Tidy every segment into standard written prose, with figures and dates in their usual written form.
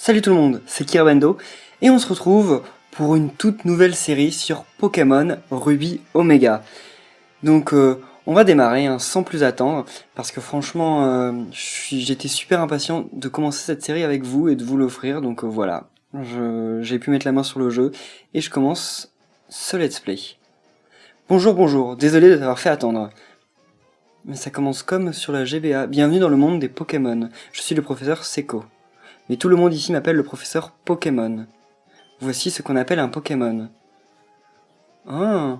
Salut tout le monde, c'est Kirbendo, et on se retrouve pour une toute nouvelle série sur Pokémon Ruby Omega. Donc on va démarrer sans plus attendre, parce que franchement j'étais super impatient de commencer cette série avec vous et de vous l'offrir, donc voilà. J'ai pu mettre la main sur le jeu, et je commence ce let's play. Bonjour, désolé de t'avoir fait attendre. Mais ça commence comme sur la GBA. Bienvenue dans le monde des Pokémon. Je suis le professeur Seko. Mais tout le monde ici m'appelle le professeur Pokémon. Voici ce qu'on appelle un Pokémon. Ah.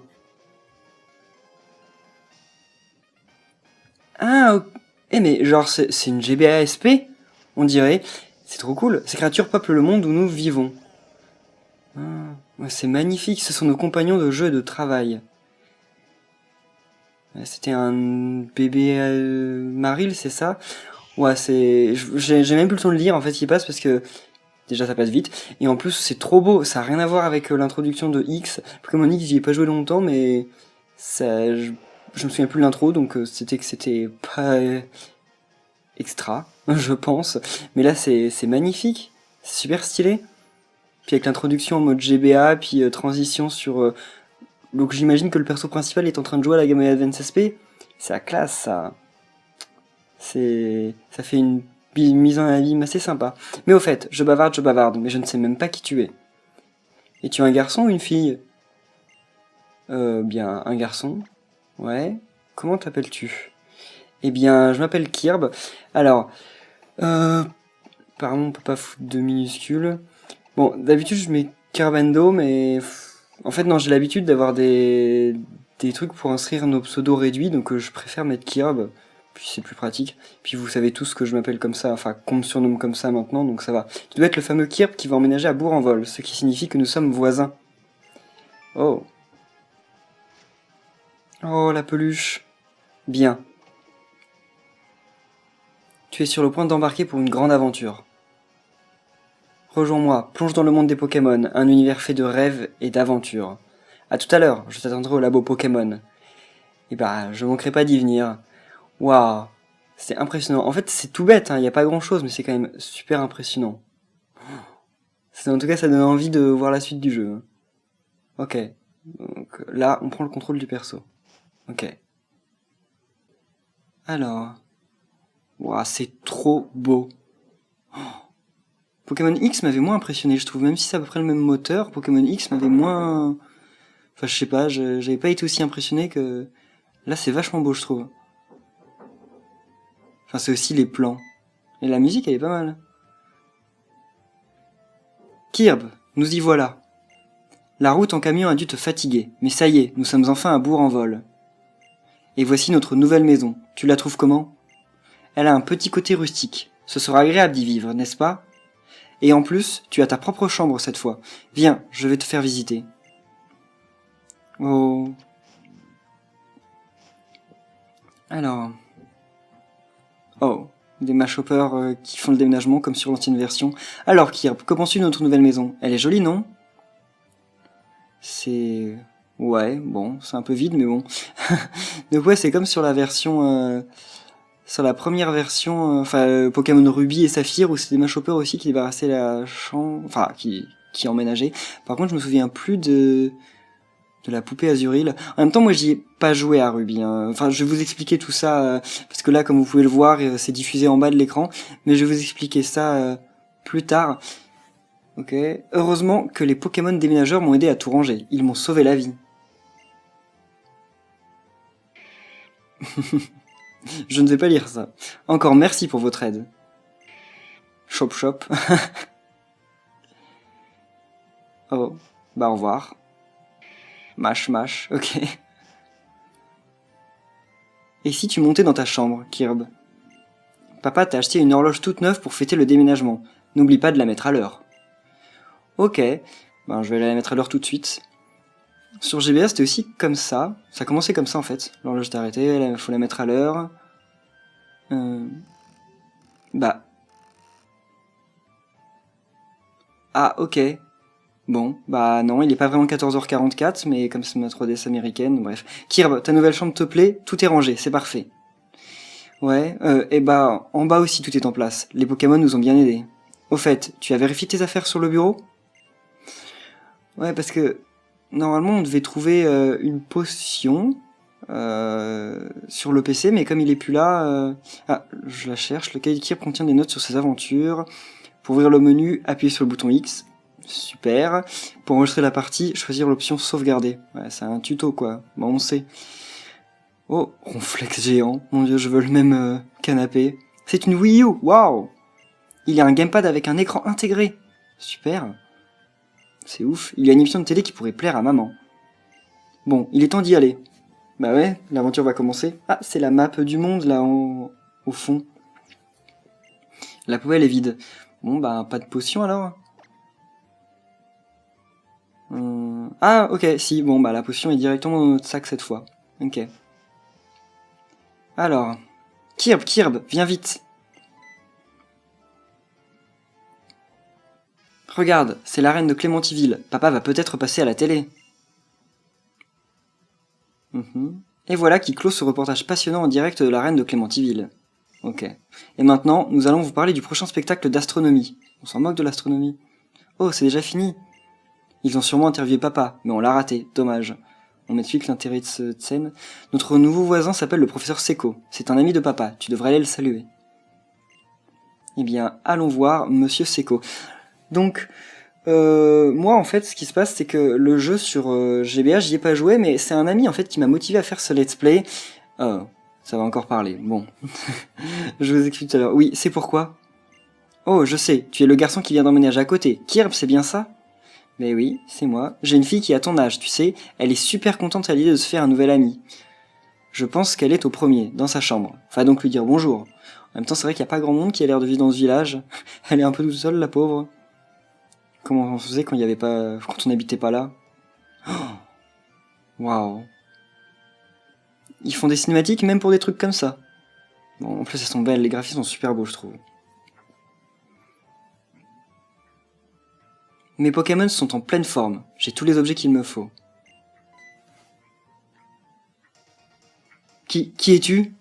Ah, mais genre c'est une GBA-SP, on dirait. C'est trop cool. Ces créatures peuplent le monde où nous vivons. Ah, c'est magnifique, ce sont nos compagnons de jeu et de travail. C'était un bébé Maril, c'est ça? Ouais, j'ai même plus le temps de lire en fait, il passe parce que déjà ça passe vite, et en plus c'est trop beau, ça a rien à voir avec l'introduction de X. Pokémon X, j'y ai pas joué longtemps, mais ça, je me souviens plus de l'intro, donc c'était pas extra, je pense. Mais là c'est magnifique, c'est super stylé. Puis avec l'introduction en mode GBA, puis transition sur... donc j'imagine que le perso principal est en train de jouer à la Game Boy Advance SP. C'est la classe, ça. Ça fait une mise en abîme assez sympa. Mais au fait, je bavarde, mais je ne sais même pas qui tu es. Es-tu un garçon ou une fille? Bien, un garçon. Ouais. Comment t'appelles-tu? Eh bien, je m'appelle Kirb. Alors, pardon, on peut pas foutre de minuscules. Bon, d'habitude je mets Kirbendo, mais en fait non, j'ai l'habitude d'avoir des trucs pour inscrire nos pseudos réduits, donc je préfère mettre Kirb. Puis c'est plus pratique. Puis vous savez tous que je m'appelle comme ça, enfin qu'on me surnomme comme ça maintenant, donc ça va. Tu dois être le fameux Kirb qui va emménager à Bourg-en-Vol, ce qui signifie que nous sommes voisins. Oh. Oh, la peluche. Bien. Tu es sur le point d'embarquer pour une grande aventure. Rejoins-moi, plonge dans le monde des Pokémon, un univers fait de rêves et d'aventures. À tout à l'heure, je t'attendrai au labo Pokémon. Et bah, je manquerai pas d'y venir. Waouh, c'est impressionnant. En fait, c'est tout bête, hein, y a pas grand chose, mais c'est quand même super impressionnant. En tout cas, ça donne envie de voir la suite du jeu. Ok. Donc là, on prend le contrôle du perso. Ok. Alors. Waouh, c'est trop beau. Pokémon X m'avait moins impressionné, je trouve. Même si c'est à peu près le même moteur, Pokémon X m'avait moins... Enfin, je sais pas, j'avais pas été aussi impressionné que... Là, c'est vachement beau, je trouve. Enfin, c'est aussi les plans. Et la musique, elle est pas mal. Kirb, nous y voilà. La route en camion a dû te fatiguer, mais ça y est, nous sommes enfin à Bourg-en-Vol. Et voici notre nouvelle maison. Tu la trouves comment? Elle a un petit côté rustique. Ce sera agréable d'y vivre, n'est-ce pas? Et en plus, tu as ta propre chambre cette fois. Viens, je vais te faire visiter. Oh. Alors... Oh, des machoppers qui font le déménagement comme sur l'ancienne version. Alors Kirb, que penses-tu de notre nouvelle maison? Elle est jolie, non? C'est... Ouais, bon, c'est un peu vide, mais bon. Donc ouais, c'est comme sur la version... sur la première version, Pokémon Ruby et Saphir, où c'était des machoppers aussi qui débarrassaient la chambre... Enfin, qui emménageaient. Par contre, je me souviens plus de la poupée Azuril. En même temps, moi, j'y ai pas joué à Ruby. Hein. Enfin, je vais vous expliquer tout ça, parce que là, comme vous pouvez le voir, c'est diffusé en bas de l'écran. Mais je vais vous expliquer ça plus tard. Ok. Heureusement que les Pokémon déménageurs m'ont aidé à tout ranger. Ils m'ont sauvé la vie. Je ne vais pas lire ça. Encore merci pour votre aide. Chop chop. Oh. Bah, au revoir. Mâche, ok. Et si tu montais dans ta chambre, Kirb? Papa t'a acheté une horloge toute neuve pour fêter le déménagement. N'oublie pas de la mettre à l'heure. Ok, ben je vais la mettre à l'heure tout de suite. Sur GBA c'était aussi comme ça. Ça commençait comme ça en fait. L'horloge est arrêtée, il faut la mettre à l'heure. Bah. Ah ok. Bon, bah non, il est pas vraiment 14h44, mais comme c'est ma 3DS américaine, bref. Kirb, ta nouvelle chambre te plaît? Tout est rangé, c'est parfait. Ouais, et bah, en bas aussi tout est en place. Les Pokémon nous ont bien aidés. Au fait, tu as vérifié tes affaires sur le bureau? Ouais, parce que normalement on devait trouver une potion sur le PC, mais comme il est plus là... Ah, je la cherche. Le cahier de Kirby contient des notes sur ses aventures. Pour ouvrir le menu, appuyez sur le bouton X. Super. Pour enregistrer la partie, choisir l'option sauvegarder. Ouais, c'est un tuto quoi. Bon, on sait. Oh, ronflex géant. Mon dieu, je veux le même canapé. C'est une Wii U. Waouh! Il y a un gamepad avec un écran intégré. Super. C'est ouf. Il y a une émission de télé qui pourrait plaire à maman. Bon, il est temps d'y aller. Bah ouais, l'aventure va commencer. Ah, c'est la map du monde là au fond. La poubelle est vide. Bon bah pas de potion alors. Ah ok, si, bon bah la potion est directement dans notre sac cette fois. Ok. Alors, Kirb, viens vite. Regarde, c'est la reine de Clémentiville. Papa va peut-être passer à la télé. Et voilà qui clôt ce reportage passionnant en direct de la reine de Clémentiville. Ok. Et maintenant, nous allons vous parler du prochain spectacle d'astronomie. On s'en moque de l'astronomie. Oh, c'est déjà fini. Ils ont sûrement interviewé papa, mais on l'a raté, dommage. On m'explique l'intérêt de cette scène. Notre nouveau voisin s'appelle le professeur Seco. C'est un ami de papa, tu devrais aller le saluer. Eh bien, allons voir Monsieur Seco. Donc, moi en fait, ce qui se passe, c'est que le jeu sur GBA, j'y ai pas joué, mais c'est un ami en fait qui m'a motivé à faire ce let's play. Oh, ça va encore parler, bon. Je vous explique tout à l'heure. Oui, c'est pourquoi. Oh, je sais, tu es le garçon qui vient d'emménager à côté. Kirb, c'est bien ça? Mais oui, c'est moi. J'ai une fille qui a ton âge, tu sais. Elle est super contente à l'idée de se faire un nouvel ami. Je pense qu'elle est au premier, dans sa chambre. Va donc lui dire bonjour. En même temps, c'est vrai qu'il n'y a pas grand monde qui a l'air de vivre dans ce village. Elle est un peu toute seule, la pauvre. Comment on faisait quand il y avait pas, quand on n'habitait pas là? Waouh. Ils font des cinématiques même pour des trucs comme ça. Bon, en plus elles sont belles, les graphismes sont super beaux, je trouve. Mes Pokémon sont en pleine forme. J'ai tous les objets qu'il me faut. Qui es-tu?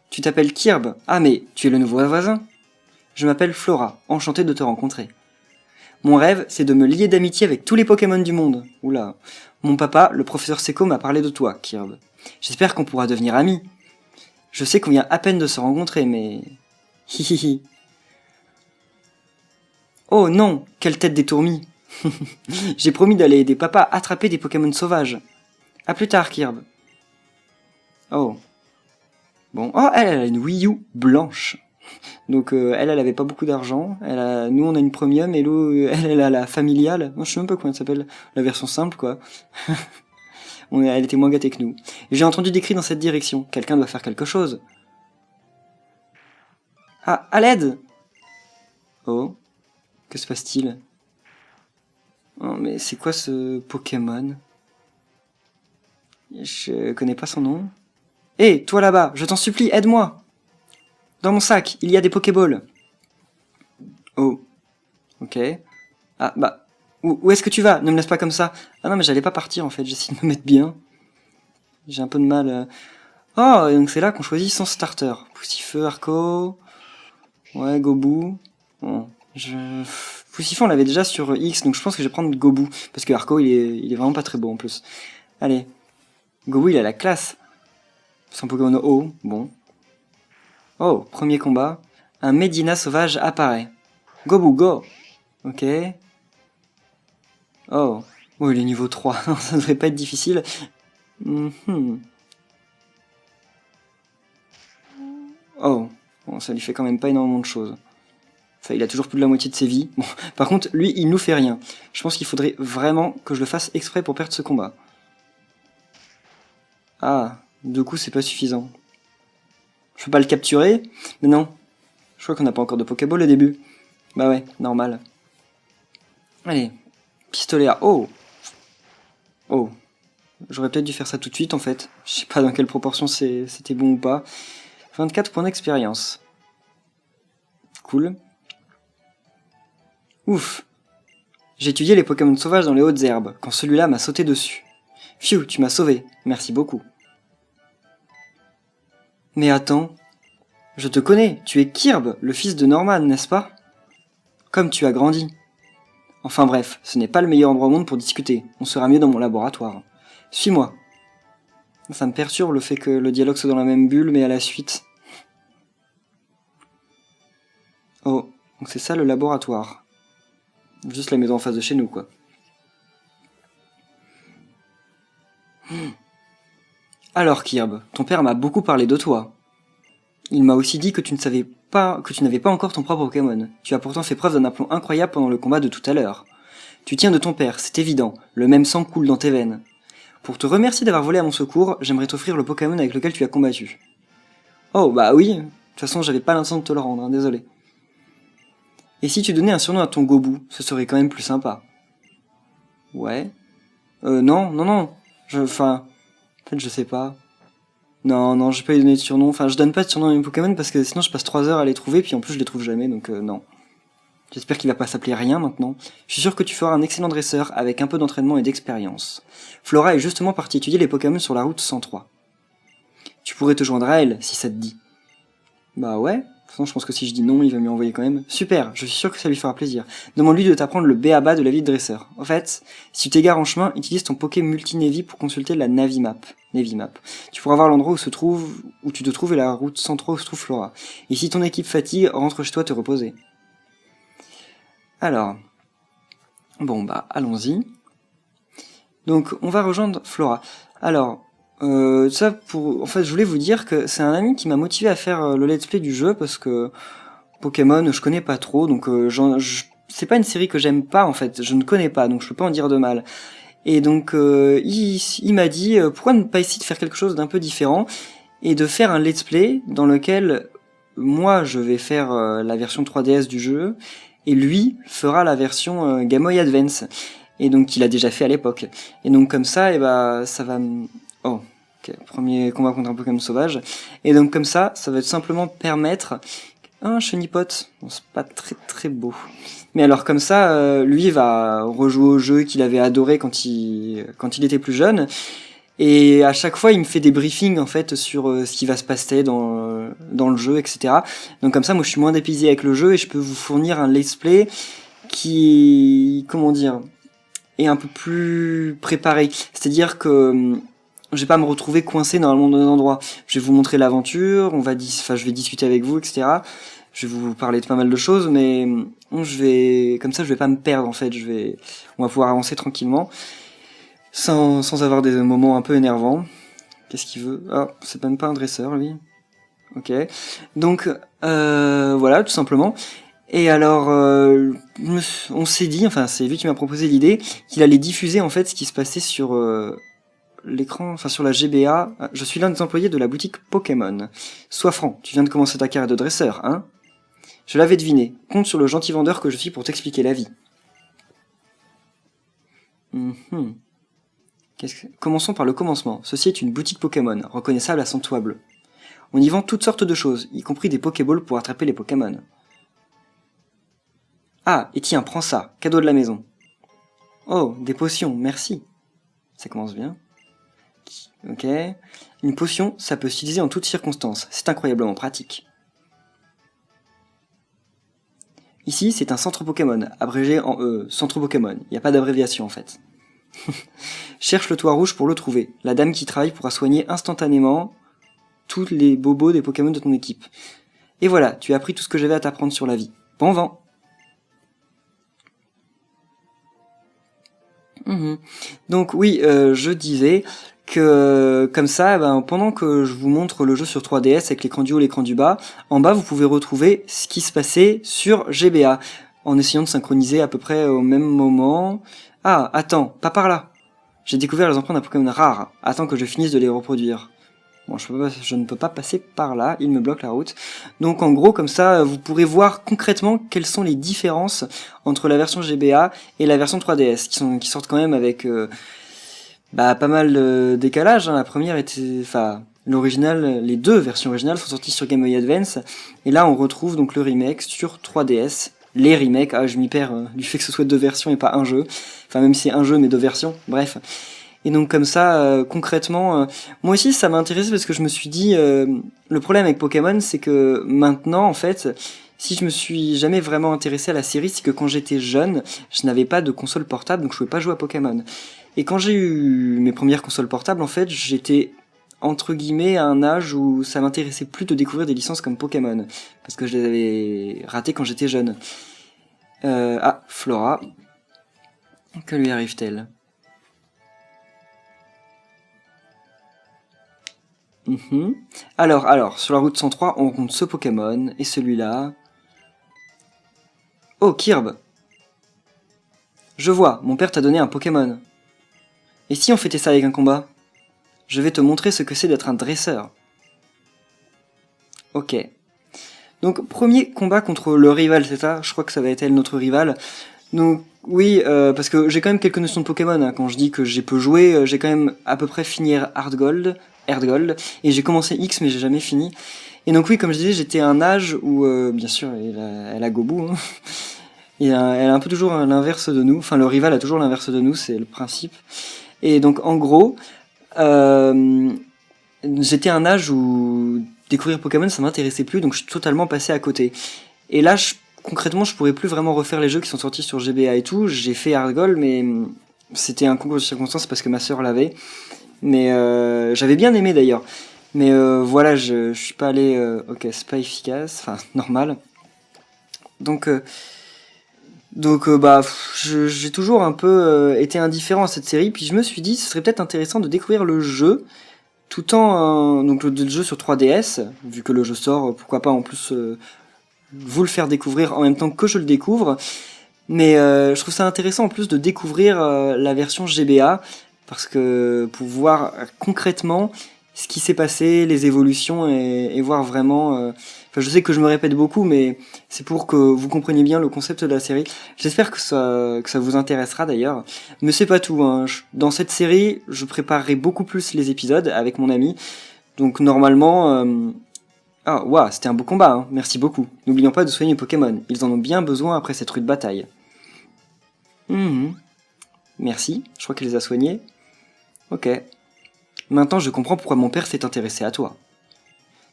Tu t'appelles Kirb? Ah mais, tu es le nouveau voisin? Je m'appelle Flora, enchanté de te rencontrer. Mon rêve, c'est de me lier d'amitié avec tous les Pokémon du monde. Oula. Mon papa, le professeur Seco, m'a parlé de toi, Kirb. J'espère qu'on pourra devenir amis. Je sais qu'on vient à peine de se rencontrer, mais... Hihihi. Oh non, quelle tête d'étourmi. J'ai promis d'aller aider papa à attraper des Pokémon sauvages. À plus tard, Kirb. Oh. Bon. Oh, elle a une Wii U blanche. Donc elle avait pas beaucoup d'argent. Nous on a une premium et elle a la familiale. Non, je sais même pas comment elle s'appelle. La version simple quoi. Elle était moins gâtée que nous. J'ai entendu des cris dans cette direction. Quelqu'un doit faire quelque chose. Ah, à l'aide! Oh, que se passe-t-il? Oh, mais c'est quoi ce Pokémon? Je connais pas son nom. Hé, toi là-bas, je t'en supplie, aide-moi! Dans mon sac, il y a des Pokéballs. Oh, ok. Ah, bah, où est-ce que tu vas? Ne me laisse pas comme ça. Ah non, mais j'allais pas partir en fait, j'essaie de me mettre bien. J'ai un peu de mal. Oh, et donc c'est là qu'on choisit son starter. Poussifeu, Arco. Ouais, Gobu. Bon, Poussifeu, on l'avait déjà sur X, donc je pense que je vais prendre Gobu. Parce que Arco, il est vraiment pas très beau en plus. Allez. Gobu, il a la classe. Son Pokémon haut, bon. Oh, premier combat. Un Medina sauvage apparaît. Gobu, go! Ok. Oh. Oh, il est niveau 3. Ça devrait pas être difficile. Oh. Bon, ça lui fait quand même pas énormément de choses. Enfin, il a toujours plus de la moitié de ses vies. Bon, par contre, lui, il nous fait rien. Je pense qu'il faudrait vraiment que je le fasse exprès pour perdre ce combat. Ah, du coup, c'est pas suffisant. Je peux pas le capturer? Mais non. Je crois qu'on n'a pas encore de Pokéball au début. Bah ouais, normal. Allez. Pistolet à... Oh! Oh. J'aurais peut-être dû faire ça tout de suite, en fait. Je sais pas dans quelle proportion c'était bon ou pas. 24 points d'expérience. Cool. Ouf. J'ai étudié les Pokémon sauvages dans les hautes herbes, quand celui-là m'a sauté dessus. Phew, tu m'as sauvé. Merci beaucoup. Mais attends, je te connais, tu es Kirb, le fils de Norman, n'est-ce pas? Comme tu as grandi. Enfin bref, ce n'est pas le meilleur endroit au monde pour discuter, on sera mieux dans mon laboratoire. Suis-moi. Ça me perturbe le fait que le dialogue soit dans la même bulle, mais à la suite. Oh, donc c'est ça le laboratoire. Juste la maison en face de chez nous, quoi. Alors Kirb, ton père m'a beaucoup parlé de toi. Il m'a aussi dit que tu n'avais pas encore ton propre Pokémon. Tu as pourtant fait preuve d'un aplomb incroyable pendant le combat de tout à l'heure. Tu tiens de ton père, c'est évident, le même sang coule dans tes veines. Pour te remercier d'avoir volé à mon secours, j'aimerais t'offrir le Pokémon avec lequel tu as combattu. Oh bah oui, de toute façon j'avais pas l'intention de te le rendre, hein, désolé. Et si tu donnais un surnom à ton Gobu, ce serait quand même plus sympa. Ouais. Non. En fait, je sais pas. Non, je vais pas lui donner de surnom. Enfin, je donne pas de surnom à mes Pokémon parce que sinon je passe 3 heures à les trouver, puis en plus je les trouve jamais, donc non. J'espère qu'il va pas s'appeler rien maintenant. Je suis sûr que tu feras un excellent dresseur avec un peu d'entraînement et d'expérience. Flora est justement partie étudier les Pokémon sur la route 103. Tu pourrais te joindre à elle, si ça te dit. Bah ouais. De toute façon, je pense que si je dis non, il va m'y envoyer quand même. Super, je suis sûr que ça lui fera plaisir. Demande-lui de t'apprendre le b.a.-ba de la vie de dresseur. En fait, si tu t'égares en chemin, utilise ton Poké Multi-Navy pour consulter la Navimap. Tu pourras voir l'endroit où tu te trouves et la route 103 où se trouve Flora. Et si ton équipe fatigue, rentre chez toi te reposer. Alors, bon bah allons-y. Donc on va rejoindre Flora. Alors, en fait je voulais vous dire que c'est un ami qui m'a motivé à faire le let's play du jeu parce que Pokémon je connais pas trop, donc c'est pas une série que j'aime pas en fait, je ne connais pas, donc je peux pas en dire de mal. Et donc il m'a dit pourquoi ne pas essayer de faire quelque chose d'un peu différent et de faire un let's play dans lequel moi je vais faire la version 3DS du jeu et lui fera la version Game Boy Advance. Et donc il a déjà fait à l'époque. Et donc comme ça, ça va... Oh, ok, premier combat contre un Pokémon sauvage. Et donc comme ça va tout simplement permettre... Un Chenipote, bon, c'est pas très très beau. Mais alors comme ça, lui va rejouer au jeu qu'il avait adoré quand il était plus jeune. Et à chaque fois, il me fait des briefings en fait sur ce qui va se passer dans le jeu, etc. Donc comme ça, moi je suis moins dépaysé avec le jeu et je peux vous fournir un let's play qui... Comment dire, est un peu plus préparé. C'est-à-dire que je vais pas me retrouver coincé normalement dans un endroit. Je vais vous montrer l'aventure, je vais discuter avec vous, etc. Je vais vous parler de pas mal de choses, mais comme ça, je vais pas me perdre en fait. On va pouvoir avancer tranquillement, sans avoir des moments un peu énervants. Qu'est-ce qu'il veut? Ah, c'est même pas un dresseur, lui. Ok. Donc, voilà, tout simplement. Et alors, on s'est dit, enfin c'est lui qui m'a proposé l'idée, qu'il allait diffuser en fait ce qui se passait sur l'écran, enfin sur la GBA. Je suis l'un des employés de la boutique Pokémon. Sois franc, tu viens de commencer ta carrière de dresseur, hein? Je l'avais deviné, compte sur le gentil vendeur que je suis pour t'expliquer la vie. Commençons par le commencement. Ceci est une boutique Pokémon, reconnaissable à son toit bleu. On y vend toutes sortes de choses, y compris des Pokéballs pour attraper les Pokémon. Ah, et tiens, prends ça, cadeau de la maison. Oh, des potions, merci. Ça commence bien. Ok. Une potion, ça peut s'utiliser en toutes circonstances, c'est incroyablement pratique. Ici, c'est un centre Pokémon, abrégé en centre Pokémon, il n'y a pas d'abréviation en fait. Cherche le toit rouge pour le trouver, la dame qui travaille pourra soigner instantanément tous les bobos des Pokémon de ton équipe. Et voilà, tu as appris tout ce que j'avais à t'apprendre sur la vie. Bon vent. Donc oui, je disais que comme ça, pendant que je vous montre le jeu sur 3DS avec l'écran du haut et l'écran du bas, en bas vous pouvez retrouver ce qui se passait sur GBA, en essayant de synchroniser à peu près au même moment. Ah, attends, pas par là. J'ai découvert les empreintes d'un Pokémon rare. Attends que je finisse de les reproduire. Bon, je ne peux pas passer par là, il me bloque la route. Donc en gros, comme ça, vous pourrez voir concrètement quelles sont les différences entre la version GBA et la version 3DS, qui sortent quand même avec pas mal de décalage. Hein. La première était... l'original, les deux versions originales sont sorties sur Game Boy Advance, et là on retrouve donc le remake sur 3DS. Les remakes, je m'y perds du fait que ce soit 2 versions et pas un jeu. Enfin, même si c'est un jeu mais 2 versions, bref. Et donc comme ça, concrètement, moi aussi ça m'a intéressé parce que je me suis dit, le problème avec Pokémon, c'est que maintenant, en fait, si je me suis jamais vraiment intéressé à la série, c'est que quand j'étais jeune, je n'avais pas de console portable, donc je pouvais pas jouer à Pokémon. Et quand j'ai eu mes premières consoles portables, en fait, j'étais entre guillemets à un âge où ça m'intéressait plus de découvrir des licences comme Pokémon, parce que je les avais ratées quand j'étais jeune. Flora, que lui arrive-t-elle? Mhm. Alors, sur la route 103, on rencontre ce Pokémon, et celui-là... Oh, Kirb! Je vois, mon père t'a donné un Pokémon. Et si on fêtait ça avec un combat? Je vais te montrer ce que c'est d'être un dresseur. Ok. Donc, premier combat contre le rival, c'est ça? Je crois que ça va être elle, notre rival. Donc, oui, parce que j'ai quand même quelques notions de Pokémon, hein. Quand je dis que j'ai peu joué, j'ai quand même à peu près fini Heart Gold, et j'ai commencé X, mais j'ai jamais fini. Et donc oui, comme je disais, j'étais à un âge où, bien sûr, elle a Gobu, hein. Et elle a un peu toujours l'inverse de nous. Enfin, le rival a toujours l'inverse de nous, c'est le principe. Et donc, en gros, j'étais à un âge où découvrir Pokémon, ça m'intéressait plus, donc je suis totalement passé à côté. Et là, concrètement, je pourrais plus vraiment refaire les jeux qui sont sortis sur GBA et tout. J'ai fait Hard Gold, mais c'était un concours de circonstances parce que ma sœur l'avait. Mais j'avais bien aimé d'ailleurs. Mais voilà, je suis pas allé... ok, c'est pas efficace, enfin, normal. Donc... j'ai toujours un peu été indifférent à cette série, puis je me suis dit, ce serait peut-être intéressant de découvrir le jeu, tout en... donc le jeu sur 3DS, vu que le jeu sort, pourquoi pas en plus vous le faire découvrir en même temps que je le découvre. Mais je trouve ça intéressant en plus de découvrir la version GBA, parce que pour voir concrètement ce qui s'est passé, les évolutions, et voir vraiment... Enfin, je sais que je me répète beaucoup, mais c'est pour que vous compreniez bien le concept de la série. J'espère que ça vous intéressera d'ailleurs. Mais c'est pas tout, hein. Dans cette série, je préparerai beaucoup plus les épisodes avec mon ami. Donc normalement... Ah, waouh, c'était un beau combat, hein. Merci beaucoup. N'oublions pas de soigner les Pokémon. Ils en ont bien besoin après cette rude bataille. Mhm. Merci, je crois qu'il les a soignés. Ok. Maintenant, je comprends pourquoi mon père s'est intéressé à toi.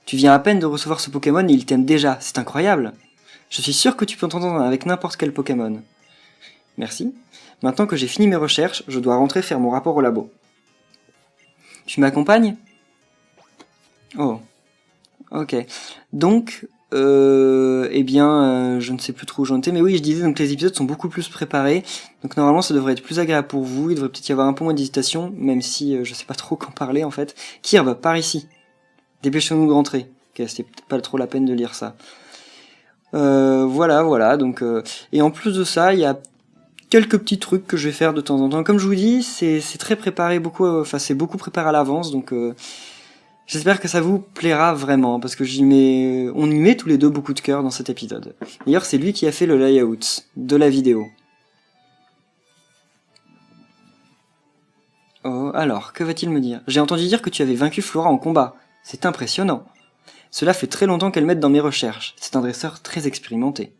Tu viens à peine de recevoir ce Pokémon et il t'aime déjà, c'est incroyable. Je suis sûr que tu peux t'entendre avec n'importe quel Pokémon. Merci. Maintenant que j'ai fini mes recherches, je dois rentrer faire mon rapport au labo. Tu m'accompagnes? Oh. Ok. Donc, je ne sais plus trop où j'en étais, mais oui, je disais, donc les épisodes sont beaucoup plus préparés, donc normalement ça devrait être plus agréable pour vous, il devrait peut-être y avoir un peu moins d'hésitation, même si je sais pas trop qu'en parler en fait. Kirb, par ici. Dépêchons-nous de rentrer. Ok, c'était peut-être pas trop la peine de lire ça. Voilà, donc... et en plus de ça, il y a quelques petits trucs que je vais faire de temps en temps. Comme je vous dis, c'est très préparé, c'est beaucoup préparé à l'avance, donc... J'espère que ça vous plaira vraiment, parce que on y met tous les deux beaucoup de cœur dans cet épisode. D'ailleurs, c'est lui qui a fait le layout de la vidéo. Oh, alors, que va-t-il me dire? J'ai entendu dire que tu avais vaincu Flora en combat. C'est impressionnant. Cela fait très longtemps qu'elle m'aide dans mes recherches. C'est un dresseur très expérimenté.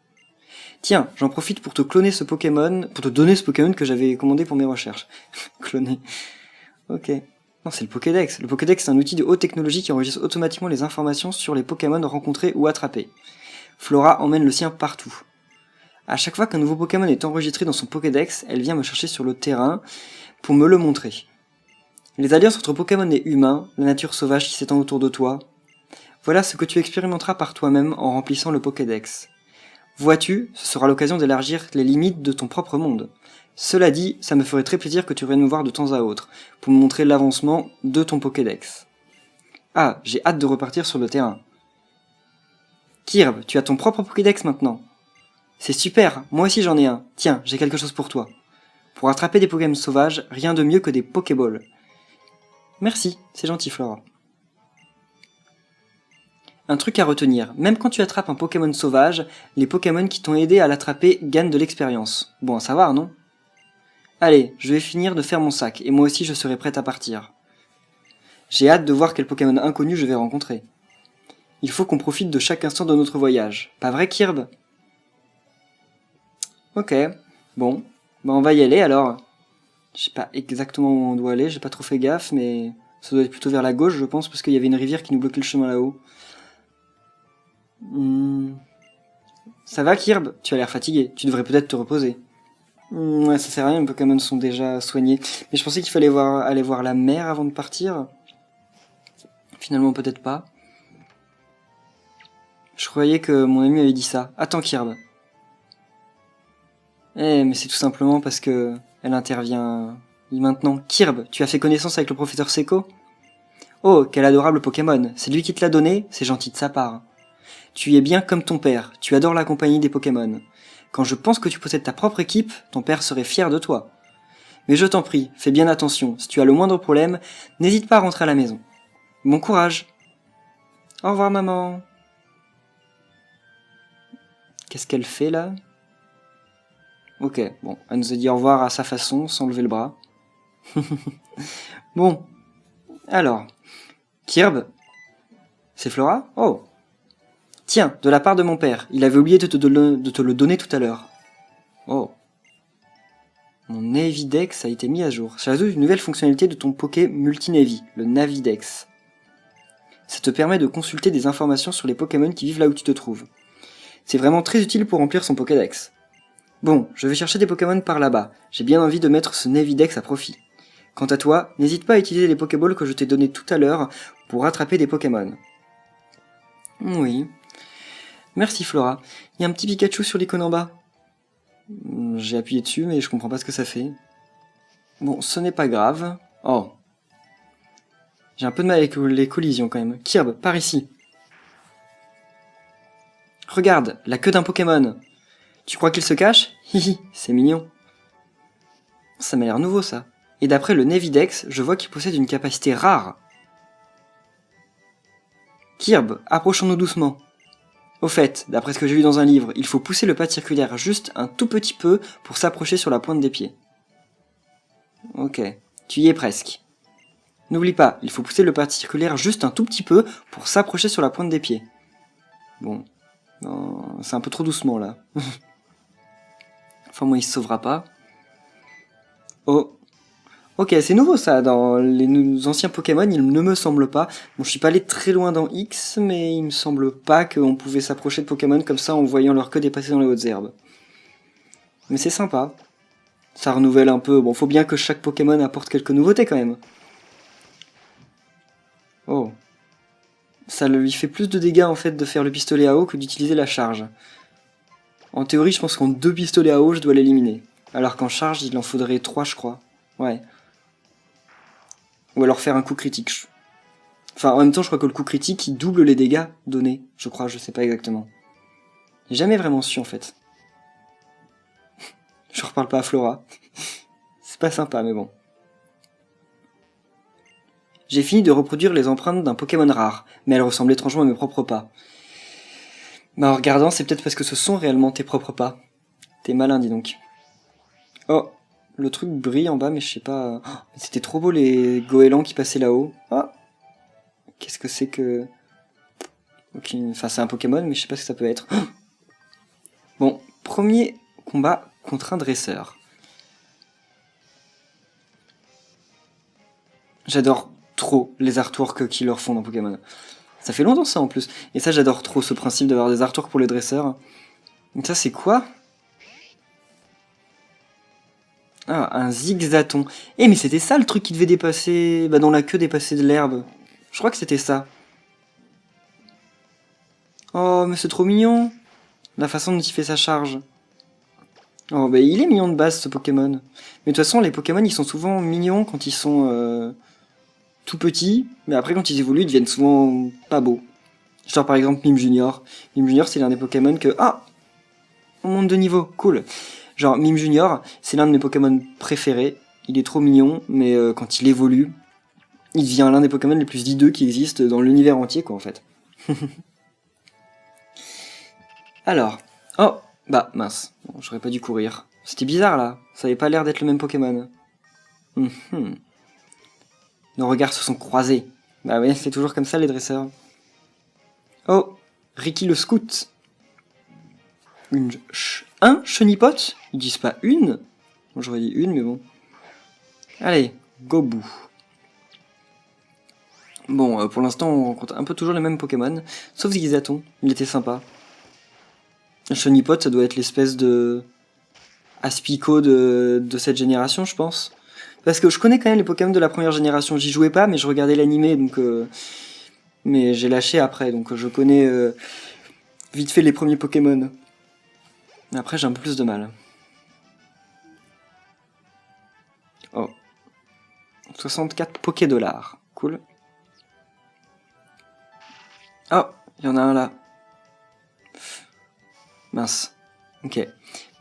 Tiens, j'en profite pour te cloner ce Pokémon, pour te donner ce Pokémon que j'avais commandé pour mes recherches. Cloner. Ok. Non, c'est le Pokédex. Le Pokédex, c'est un outil de haute technologie qui enregistre automatiquement les informations sur les Pokémon rencontrés ou attrapés. Flora emmène le sien partout. À chaque fois qu'un nouveau Pokémon est enregistré dans son Pokédex, elle vient me chercher sur le terrain pour me le montrer. Les alliances entre Pokémon et humains, la nature sauvage qui s'étend autour de toi, voilà ce que tu expérimenteras par toi-même en remplissant le Pokédex. Vois-tu, ce sera l'occasion d'élargir les limites de ton propre monde. Cela dit, ça me ferait très plaisir que tu viennes me voir de temps à autre, pour me montrer l'avancement de ton Pokédex. Ah, j'ai hâte de repartir sur le terrain. Kirb, tu as ton propre Pokédex maintenant. C'est super, moi aussi j'en ai un. Tiens, j'ai quelque chose pour toi. Pour attraper des Pokémon sauvages, rien de mieux que des Pokéballs. Merci, c'est gentil Flora. Un truc à retenir, même quand tu attrapes un Pokémon sauvage, les Pokémon qui t'ont aidé à l'attraper gagnent de l'expérience. Bon à savoir, non? Allez, je vais finir de faire mon sac, et moi aussi je serai prête à partir. J'ai hâte de voir quel Pokémon inconnu je vais rencontrer. Il faut qu'on profite de chaque instant de notre voyage. Pas vrai, Kirb? Ok, bon, on va y aller alors. Je sais pas exactement où on doit aller, j'ai pas trop fait gaffe, mais ça doit être plutôt vers la gauche, je pense, parce qu'il y avait une rivière qui nous bloquait le chemin là-haut. Ça va, Kirb? Tu as l'air fatigué, tu devrais peut-être te reposer. Ouais, ça sert à rien, les Pokémon sont déjà soignés. Mais je pensais qu'il fallait aller voir la mer avant de partir. Finalement, peut-être pas. Je croyais que mon ami avait dit ça. Attends, Kirb. Mais c'est tout simplement parce que elle intervient maintenant. Kirb, tu as fait connaissance avec le professeur Seko? Oh, quel adorable Pokémon. C'est lui qui te l'a donné? C'est gentil de sa part. Tu es bien comme ton père. Tu adores la compagnie des Pokémon. Quand je pense que tu possèdes ta propre équipe, ton père serait fier de toi. Mais je t'en prie, fais bien attention. Si tu as le moindre problème, n'hésite pas à rentrer à la maison. Bon courage. Au revoir, maman. Qu'est-ce qu'elle fait là? Ok, bon, elle nous a dit au revoir à sa façon, sans lever le bras. Bon, alors, Kirb, c'est Flora? Oh, tiens, de la part de mon père, il avait oublié de te le donner tout à l'heure. Oh, mon Navidex a été mis à jour. J'ajoute une nouvelle fonctionnalité de ton Poké Multi-Navi, le Navidex. Ça te permet de consulter des informations sur les Pokémon qui vivent là où tu te trouves. C'est vraiment très utile pour remplir son Pokédex. Bon, je vais chercher des Pokémon par là-bas. J'ai bien envie de mettre ce Navidex à profit. Quant à toi, n'hésite pas à utiliser les Pokéballs que je t'ai donnés tout à l'heure pour attraper des Pokémon. Oui. Merci Flora. Il y a un petit Pikachu sur l'icône en bas. J'ai appuyé dessus mais je comprends pas ce que ça fait. Bon, ce n'est pas grave. Oh. J'ai un peu de mal avec les collisions quand même. Kirb, par ici. Regarde, la queue d'un Pokémon. Tu crois qu'il se cache? Hihi, c'est mignon. Ça m'a l'air nouveau ça. Et d'après le Navidex, je vois qu'il possède une capacité rare. Kirb, approchons-nous doucement. Au fait, d'après ce que j'ai lu dans un livre, il faut pousser le pad circulaire juste un tout petit peu pour s'approcher sur la pointe des pieds. Ok, tu y es presque. N'oublie pas, il faut pousser le pad circulaire juste un tout petit peu pour s'approcher sur la pointe des pieds. Bon, c'est un peu trop doucement là. Enfin moi il se sauvera pas. Oh, ok, c'est nouveau ça, dans les anciens Pokémon, il ne me semble pas. Bon, je suis pas allé très loin dans X, mais il me semble pas qu'on pouvait s'approcher de Pokémon comme ça en voyant leur queue dépasser dans les hautes herbes. Mais c'est sympa. Ça renouvelle un peu. Bon, faut bien que chaque Pokémon apporte quelques nouveautés quand même. Oh. Ça lui fait plus de dégâts en fait de faire le pistolet à eau que d'utiliser la charge. En théorie, je pense qu'en 2 pistolets à eau, je dois l'éliminer. Alors qu'en charge, il en faudrait 3, je crois. Ouais. Ou alors faire un coup critique. Enfin, en même temps, je crois que le coup critique, il double les dégâts donnés. Je crois, je sais pas exactement. J'ai jamais vraiment su, en fait. Je reparle pas à Flora. C'est pas sympa, mais bon. J'ai fini de reproduire les empreintes d'un Pokémon rare, mais elles ressemblent étrangement à mes propres pas. Bah en regardant, c'est peut-être parce que ce sont réellement tes propres pas. T'es malin, dis donc. Oh, le truc brille en bas, mais je sais pas... Oh, c'était trop beau les goélands qui passaient là-haut. Ah, qu'est-ce que c'est que... Ok, enfin c'est un Pokémon, mais je sais pas ce que ça peut être. Oh, bon, premier combat contre un dresseur. J'adore trop les artworks qu'ils leur font dans Pokémon. Ça fait longtemps ça en plus. Et ça j'adore trop ce principe d'avoir des artworks pour les dresseurs. Et ça c'est quoi? Ah, un zigzaton. Eh mais c'était ça le truc qui devait dépasser... Bah dans la queue dépasser de l'herbe. Je crois que c'était ça. Oh mais c'est trop mignon. La façon dont il fait sa charge. Oh bah il est mignon de base ce Pokémon. Mais de toute façon les Pokémon ils sont souvent mignons quand ils sont tout petits. Mais après quand ils évoluent ils deviennent souvent pas beaux. Genre par exemple Mime Junior. Mime Junior c'est l'un des Pokémon que... Ah, on monte de niveau, cool. Genre Mime Junior c'est l'un de mes Pokémon préférés. Il est trop mignon mais quand il évolue, il devient l'un des Pokémon les plus hideux qui existent dans l'univers entier quoi en fait. Alors, oh, bah mince, bon, j'aurais pas dû courir. C'était bizarre là, ça avait pas l'air d'être le même Pokémon. Nos regards se sont croisés. Bah ouais, c'est toujours comme ça les dresseurs. Oh, Ricky le scout. Un chenipote? Ils disent pas une? Bon, j'aurais dit une, mais bon. Allez, go bout. Bon, pour l'instant, on rencontre un peu toujours les mêmes Pokémon, sauf Zigzaton, il était sympa. Chonipot, ça doit être l'espèce de Aspico de cette génération, je pense. Parce que je connais quand même les Pokémon de la première génération, j'y jouais pas, mais je regardais l'animé, donc... mais j'ai lâché après, donc je connais vite fait les premiers Pokémon. Après, j'ai un peu plus de mal. Oh. 64 Poké-dollars. Cool. Oh, il y en a un là. Mince. Ok.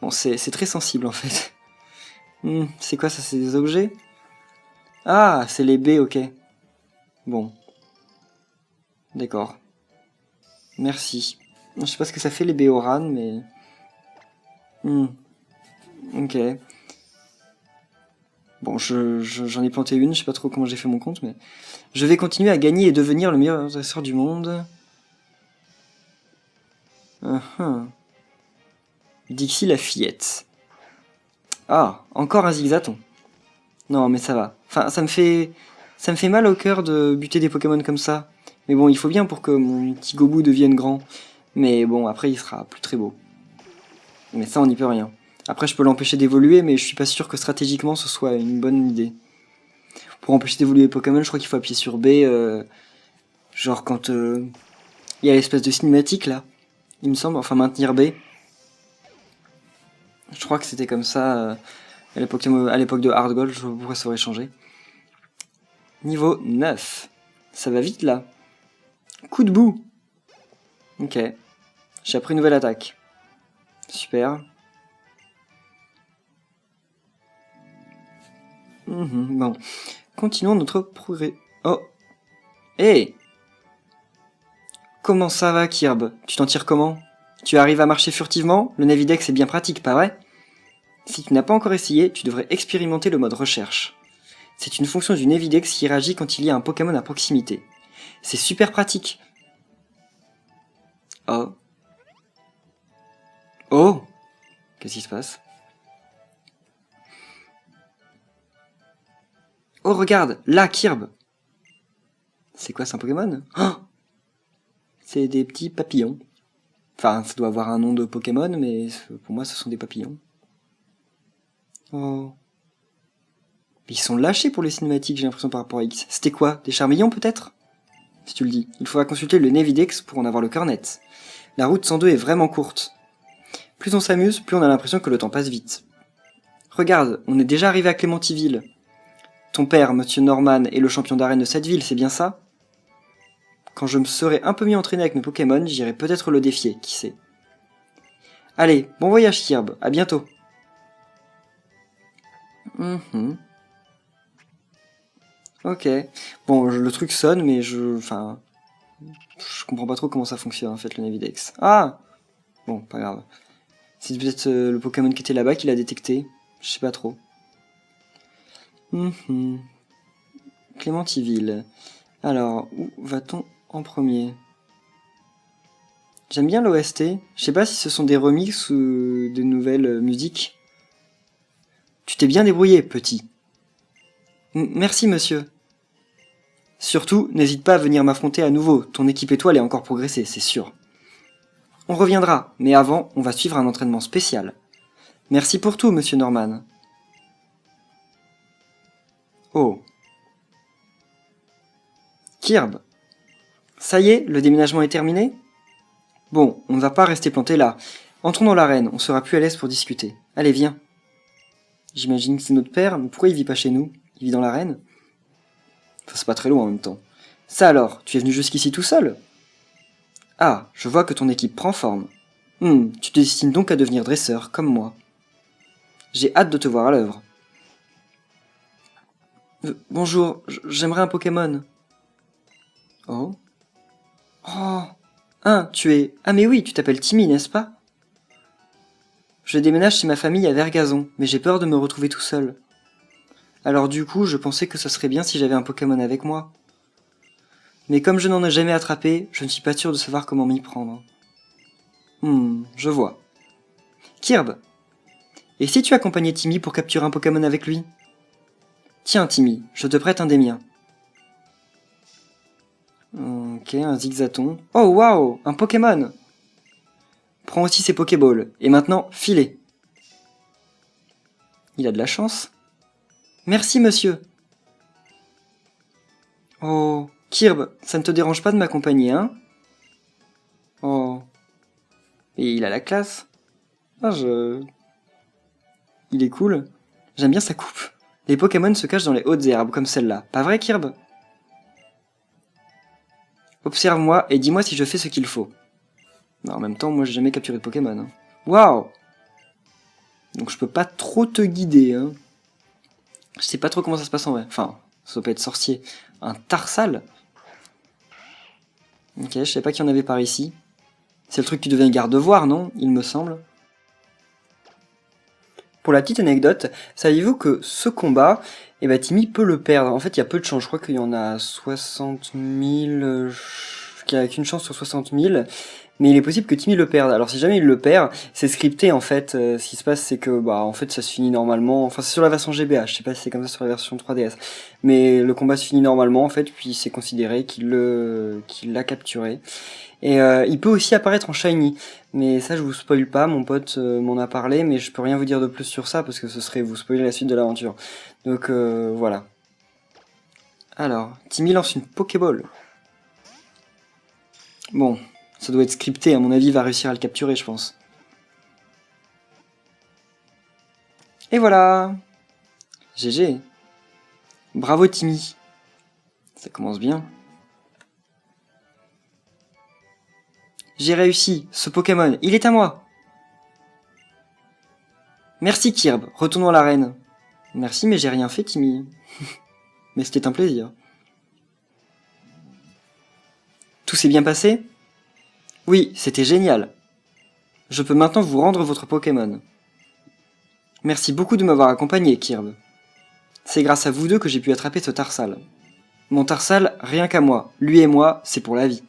Bon, c'est très sensible en fait. C'est quoi ça? C'est des objets? Ah, c'est les baies, ok. Bon. D'accord. Merci. Je sais pas ce que ça fait les Béoran, mais... Ok. Bon, j'en ai planté une, je sais pas trop comment j'ai fait mon compte, mais... Je vais continuer à gagner et devenir le meilleur dresseur du monde. Dixie la fillette. Ah, encore un Zigzaton. Non, mais ça va. Enfin, ça me fait mal au cœur de buter des Pokémon comme ça. Mais bon, il faut bien pour que mon petit Gobu devienne grand. Mais bon, après, il sera plus très beau. Mais ça, on n'y peut rien. Après, je peux l'empêcher d'évoluer, mais je suis pas sûr que stratégiquement, ce soit une bonne idée. Pour empêcher d'évoluer les Pokémon, je crois qu'il faut appuyer sur B, genre quand il y a l'espèce de cinématique, là. Il me semble, enfin, maintenir B. Je crois que c'était comme ça à l'époque de Hard Gold, je vois pourquoi ça aurait changé. Niveau 9. Ça va vite, là. Coup de boue. Ok. J'ai appris une nouvelle attaque. Super. Bon. Continuons notre progrès. Oh. Hey. Comment ça va, Kirb? Tu t'en tires comment? Tu arrives à marcher furtivement? Le Navidex est bien pratique, pas vrai? Si tu n'as pas encore essayé, tu devrais expérimenter le mode recherche. C'est une fonction du Navidex qui réagit quand il y a un Pokémon à proximité. C'est super pratique. Oh. Oh. Qu'est-ce qui se passe? Oh, regarde, là, Kirb. C'est quoi, c'est un Pokémon? Oh, c'est des petits papillons. Enfin, ça doit avoir un nom de Pokémon, mais pour moi, ce sont des papillons. Oh. Ils sont lâchés pour les cinématiques, j'ai l'impression, par rapport à X. C'était quoi? Des charmillons, peut-être? Si tu le dis. Il faudra consulter le Navidex pour en avoir le cœur net. La route 102 est vraiment courte. Plus on s'amuse, plus on a l'impression que le temps passe vite. Regarde, on est déjà arrivé à Clémentiville. Ton père, Monsieur Norman, est le champion d'arène de cette ville, c'est bien ça? Quand je me serai un peu mieux entraîné avec mes Pokémon, j'irai peut-être le défier, qui sait. Allez, bon voyage Kirb, à bientôt. Ok. Bon, le truc sonne, mais je comprends pas trop comment ça fonctionne en fait le Navidex. Ah! Bon, pas grave. C'est peut-être le Pokémon qui était là-bas qui l'a détecté. Je sais pas trop. Clémentiville. Alors, où va-t-on en premier? J'aime bien l'OST. Je sais pas si ce sont des remixes ou des nouvelles musiques. Tu t'es bien débrouillé, petit. Merci, monsieur. Surtout, n'hésite pas à venir m'affronter à nouveau. Ton équipe étoile est encore progressée, c'est sûr. On reviendra, mais avant, on va suivre un entraînement spécial. Merci pour tout, monsieur Norman. Oh. Kirb. Ça y est, le déménagement est terminé? Bon, on ne va pas rester planté là. Entrons dans l'arène, on sera plus à l'aise pour discuter. Allez, viens. J'imagine que c'est notre père, mais pourquoi il vit pas chez nous? Il vit dans l'arène? Enfin, c'est pas très loin en même temps. Ça alors, tu es venu jusqu'ici tout seul? Ah, je vois que ton équipe prend forme. Tu te destines donc à devenir dresseur, comme moi. J'ai hâte de te voir à l'œuvre. Bonjour, j'aimerais un Pokémon. Oh. Oh. Tu es... Ah mais oui, tu t'appelles Timmy, n'est-ce pas? Je déménage chez ma famille à Vergazon, mais j'ai peur de me retrouver tout seul. Alors du coup, je pensais que ce serait bien si j'avais un Pokémon avec moi. Mais comme je n'en ai jamais attrapé, je ne suis pas sûr de savoir comment m'y prendre. Je vois. Kirb, et si tu accompagnais Timmy pour capturer un Pokémon avec lui? Tiens, Timmy, je te prête un des miens. Ok, un zigzaton. Oh, waouh, un Pokémon! Prends aussi ces Pokéballs. Et maintenant, filez. Il a de la chance. Merci, monsieur. Oh, Kirb, ça ne te dérange pas de m'accompagner, hein? Oh. Et il a la classe. Ah, il est cool. J'aime bien sa coupe. Les Pokémon se cachent dans les hautes herbes, comme celle-là. Pas vrai, Kirb? Observe-moi et dis-moi si je fais ce qu'il faut. Non, en même temps, moi j'ai jamais capturé de Pokémon. Hein. Waouh! Donc je peux pas trop te guider. Hein. Je sais pas trop comment ça se passe en vrai. Enfin, ça peut être sorcier. Un Tarsal? Ok, je sais pas qu'il y en avait par ici. C'est le truc qui devient garde-voir, non? Il me semble. Pour la petite anecdote, saviez-vous que ce combat, eh ben, Timmy peut le perdre. En fait, il y a peu de chance. Je crois qu'il y en a 60 000... qu'il n'y a qu'une chance sur 60 000. Mais il est possible que Timmy le perde. Alors si jamais il le perd, c'est scripté en fait. Ce qui se passe, c'est que en fait ça se finit normalement. Enfin c'est sur la version GBA. Je sais pas si c'est comme ça sur la version 3DS. Mais le combat se finit normalement en fait. Puis c'est considéré qu'il l'a capturé. Et il peut aussi apparaître en shiny. Mais ça je vous spoil pas. Mon pote m'en a parlé, mais je peux rien vous dire de plus sur ça parce que ce serait vous spoiler la suite de l'aventure. Donc voilà. Alors Timmy lance une Pokéball. Bon. Ça doit être scripté, à mon avis, il va réussir à le capturer, je pense. Et voilà! GG. Bravo Timmy. Ça commence bien. J'ai réussi, ce Pokémon, il est à moi! Merci Kirb, retournons à l'arène. Merci, mais j'ai rien fait, Timmy. Mais c'était un plaisir. Tout s'est bien passé? Oui, c'était génial. Je peux maintenant vous rendre votre Pokémon. Merci beaucoup de m'avoir accompagné, Kirb. C'est grâce à vous deux que j'ai pu attraper ce Tarsal. Mon Tarsal, rien qu'à moi. Lui et moi, c'est pour la vie.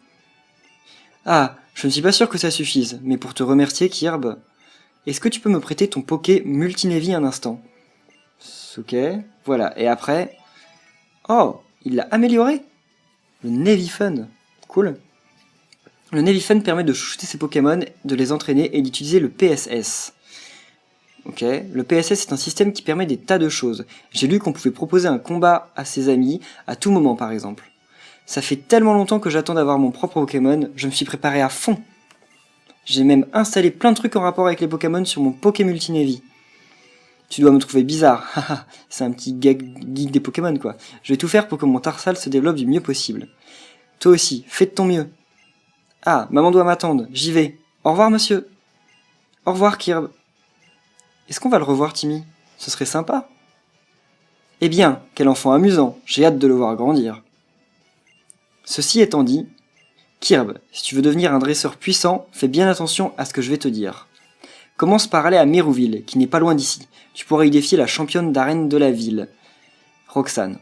Ah, je ne suis pas sûr que ça suffise, mais pour te remercier, Kirb, est-ce que tu peux me prêter ton Poké Multinevy un instant? Ok, voilà, et après... Oh, il l'a amélioré? Le Navy Fun, cool. Le Navy Fun permet de chouchouter ses Pokémon, de les entraîner et d'utiliser le PSS. Ok, le PSS est un système qui permet des tas de choses. J'ai lu qu'on pouvait proposer un combat à ses amis, à tout moment par exemple. Ça fait tellement longtemps que j'attends d'avoir mon propre Pokémon, je me suis préparé à fond. J'ai même installé plein de trucs en rapport avec les Pokémon sur mon Poké Multinevy. Tu dois me trouver bizarre, haha, c'est un petit geek des Pokémon quoi. Je vais tout faire pour que mon Tarsal se développe du mieux possible. Toi aussi, fais de ton mieux. Ah, maman doit m'attendre, j'y vais. Au revoir monsieur. Au revoir Kirb. Est-ce qu'on va le revoir Timmy? Ce serait sympa. Eh bien, quel enfant amusant, j'ai hâte de le voir grandir. Ceci étant dit, Kirb, si tu veux devenir un dresseur puissant, fais bien attention à ce que je vais te dire. Commence par aller à Mérouville, qui n'est pas loin d'ici. Tu pourras y défier la championne d'arène de la ville, Roxane.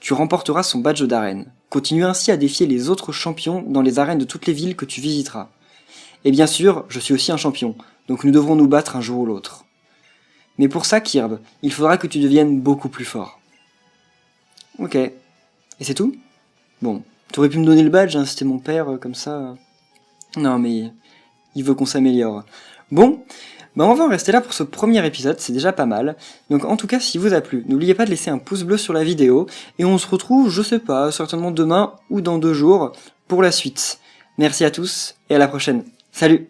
Tu remporteras son badge d'arène. Continue ainsi à défier les autres champions dans les arènes de toutes les villes que tu visiteras. Et bien sûr, je suis aussi un champion, donc nous devrons nous battre un jour ou l'autre. Mais pour ça, Kirb, il faudra que tu deviennes beaucoup plus fort. Ok. Et c'est tout? Bon, t'aurais pu me donner le badge, hein, c'était mon père, comme ça. Non, mais il veut qu'on s'améliore. Bon, on va en rester là pour ce premier épisode, c'est déjà pas mal. Donc en tout cas, si vous a plu, n'oubliez pas de laisser un pouce bleu sur la vidéo, et on se retrouve, je sais pas, certainement demain ou dans 2 jours, pour la suite. Merci à tous, et à la prochaine. Salut!